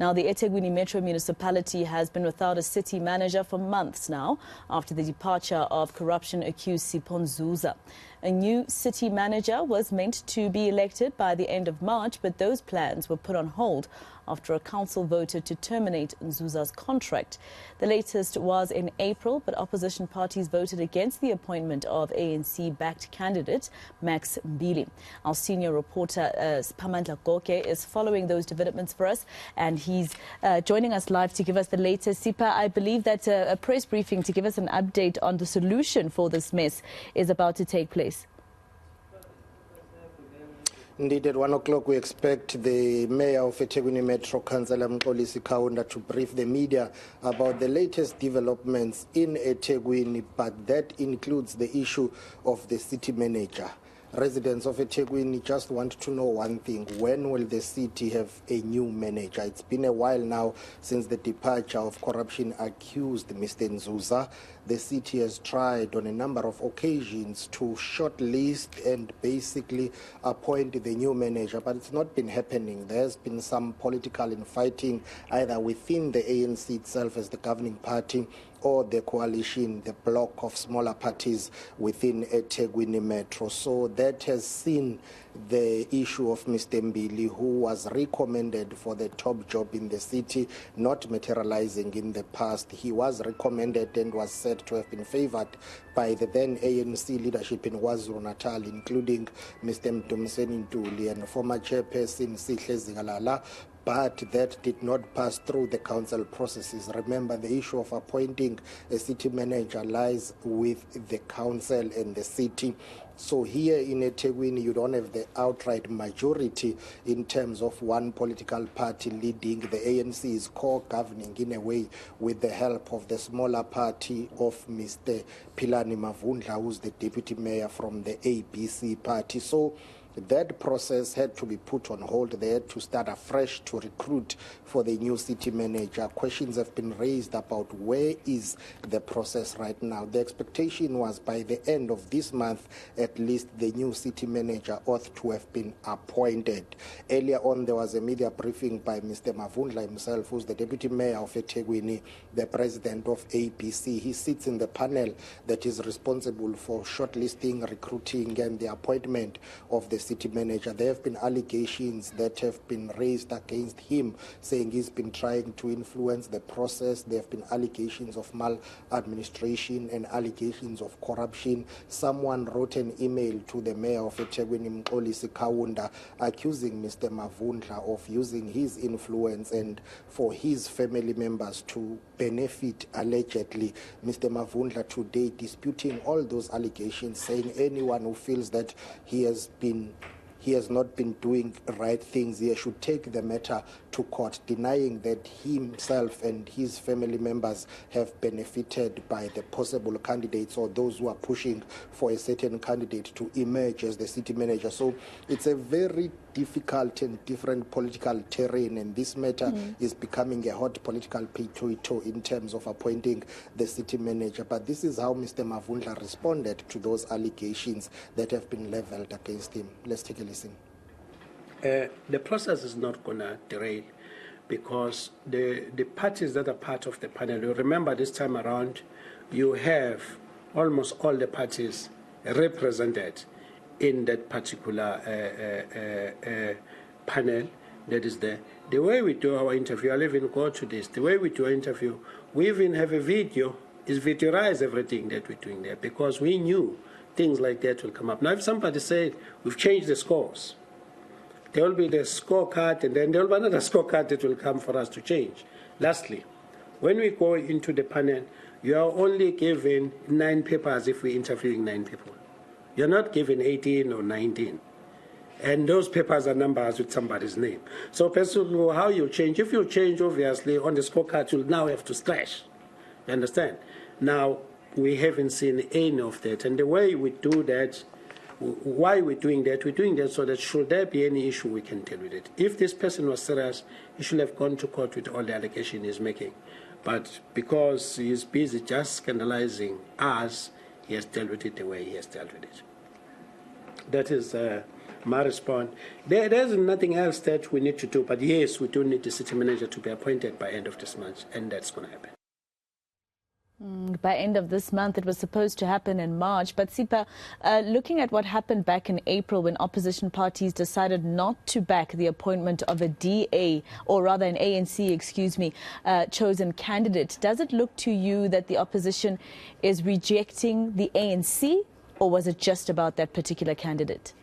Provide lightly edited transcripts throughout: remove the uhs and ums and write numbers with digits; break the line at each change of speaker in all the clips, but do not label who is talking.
Now, the eThekwini Metro Municipality has been without a city manager for months now after the departure of corruption-accused Sipho Nzuza. A new city manager was meant to be elected by the end of March, but those plans were put on hold after a council voted to terminate Nzuza's contract. The latest was in April, but opposition parties voted against the appointment of ANC-backed candidate Max Mbili. Our senior reporter, Siphamandla Goge, is following those developments for us, and he's joining us live to give us the latest. Sipa, I believe that a press briefing to give us an update on the solution for this mess is about to take place.
Indeed, at 1 o'clock we expect the Mayor of eThekwini Metro, Councillor Siphamandla, to brief the media about the latest developments in eThekwini, but that includes the issue of the city manager. Residents of eThekwini just want to know one thing: when will the city have a new manager? It's been a while now since the departure of corruption-accused Mr. Nzuza. The city has tried on a number of occasions to shortlist and basically appoint the new manager, but it's not been happening. There's been some political infighting either within the ANC itself as the governing party or the coalition, the bloc of smaller parties within eThekwini Metro. So that has seen the issue of Mr. Mbili, who was recommended for the top job in the city, not materializing in the past. He was recommended and was said to have been favored by the then ANC leadership in KwaZulu-Natal, including Mr. Mdumiseni Ntuli and former chairperson Sihle Zikalala, but that did not pass through the council processes. Remember, the issue of appointing a city manager lies with the council and the city. So here in eThekwini, you don't have the outright majority in terms of one political party leading. The ANC is co-governing in a way with the help of the smaller party of Mr. Philani Mavundla, who's the deputy mayor from the ABC party. So that process had to be put on hold. They had to start afresh to recruit for the new city manager. Questions have been raised about where is the process right now. The expectation was by the end of this month, at least the new city manager ought to have been appointed. Earlier on, there was a media briefing by Mr. Mavundla himself, who's the deputy mayor of eThekwini, the president of ABC. He sits in the panel that is responsible for shortlisting, recruiting, and the appointment of the city manager. There have been allegations that have been raised against him, saying he's been trying to influence the process. There have been allegations of maladministration and allegations of corruption. Someone wrote an email to the mayor of eThekwini, Mqolisi, accusing Mr. Mavundla of using his influence and for his family members to benefit, allegedly. Mr. Mavundla today disputing all those allegations, saying anyone who feels that he has not been doing right things, he should take the matter to court, denying that he himself and his family members have benefited by the possible candidates or those who are pushing for a certain candidate to emerge as the city manager. So it's a very difficult and different political terrain, and this matter is becoming a hot political potato in terms of appointing the city manager. But this is how Mr. Mavundla responded to those allegations that have been leveled against him. Let's take a listen.
The process is not going to derail because the parties that are part of the panel, you remember this time around, you have almost all the parties represented in that particular panel that is there. The way we do our interview, I'll even go to this, the way we do our interview, we even have a video, is videoize everything that we're doing there because we knew things like that will come up. Now if somebody said, we've changed the scores, there will be the scorecard and then there will be another scorecard that will come for us to change. Lastly, when we go into the panel, you are only given 9 papers if we're interviewing 9 people. You're not given 18 or 19. And those papers are numbers with somebody's name. So personally, how you change, if you change, obviously, on the scorecard, you'll now have to slash. You understand? Now, we haven't seen any of that. And the way we do that, why we're doing that so that should there be any issue, we can deal with it. If this person was serious, he should have gone to court with all the allegations he's making. But because he's busy just scandalizing us, he has dealt with it the way he has dealt with it. That is might respond. There's nothing else that we need to do, but yes, we do need the city manager to be appointed by end of this month, and that's going to happen.
By end of this month, it was supposed to happen in March. But Sipho, looking at what happened back in April when opposition parties decided not to back the appointment of a DA, or rather an ANC, chosen candidate, does it look to you that the opposition is rejecting the ANC, or was it just about that particular candidate?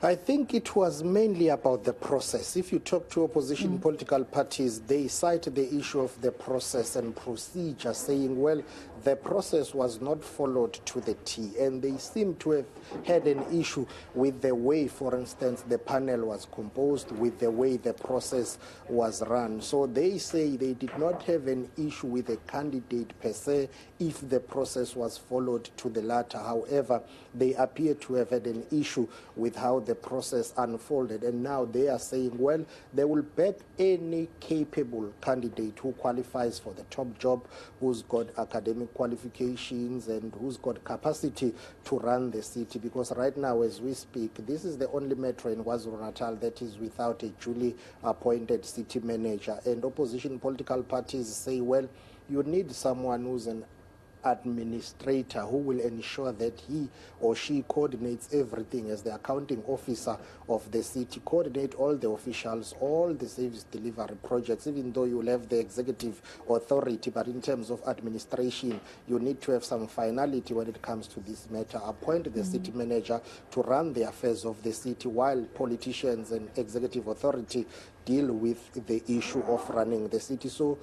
I think it was mainly about the process. If you talk to opposition political parties, they cite the issue of the process and procedure, saying, well, the process was not followed to the T, and they seem to have had an issue with the way, for instance, the panel was composed, with the way the process was run. So they say they did not have an issue with a candidate per se if the process was followed to the latter. However, they appear to have had an issue with how the process unfolded, and now they are saying, well, they will back any capable candidate who qualifies for the top job, who's got academic qualifications and who's got capacity to run the city, because right now as we speak, this is the only metro in KwaZulu-Natal that is without a duly appointed city manager. And opposition political parties say, well, you need someone who's an administrator who will ensure that he or she coordinates everything as the accounting officer of the city, coordinate all the officials, all the service delivery projects, even though you will have the executive authority, but in terms of administration, you need to have some finality when it comes to this matter. Appoint the city manager to run the affairs of the city while politicians and executive authority deal with the issue of running the city. So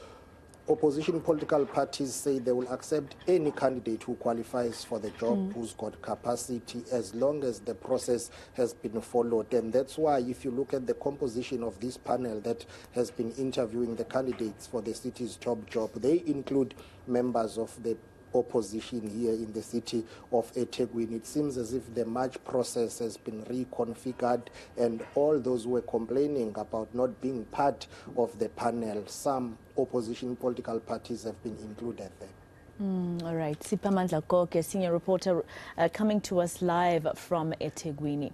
opposition political parties say they will accept any candidate who qualifies for the job, who's got capacity, as long as the process has been followed. And that's why if you look at the composition of this panel that has been interviewing the candidates for the city's top job, they include members of the opposition here in the city of eThekwini. It seems as if the March process has been reconfigured, and all those who were complaining about not being part of the panel, some opposition political parties have been included there.
All right. Siphamandla Goge, senior reporter, coming to us live from eThekwini.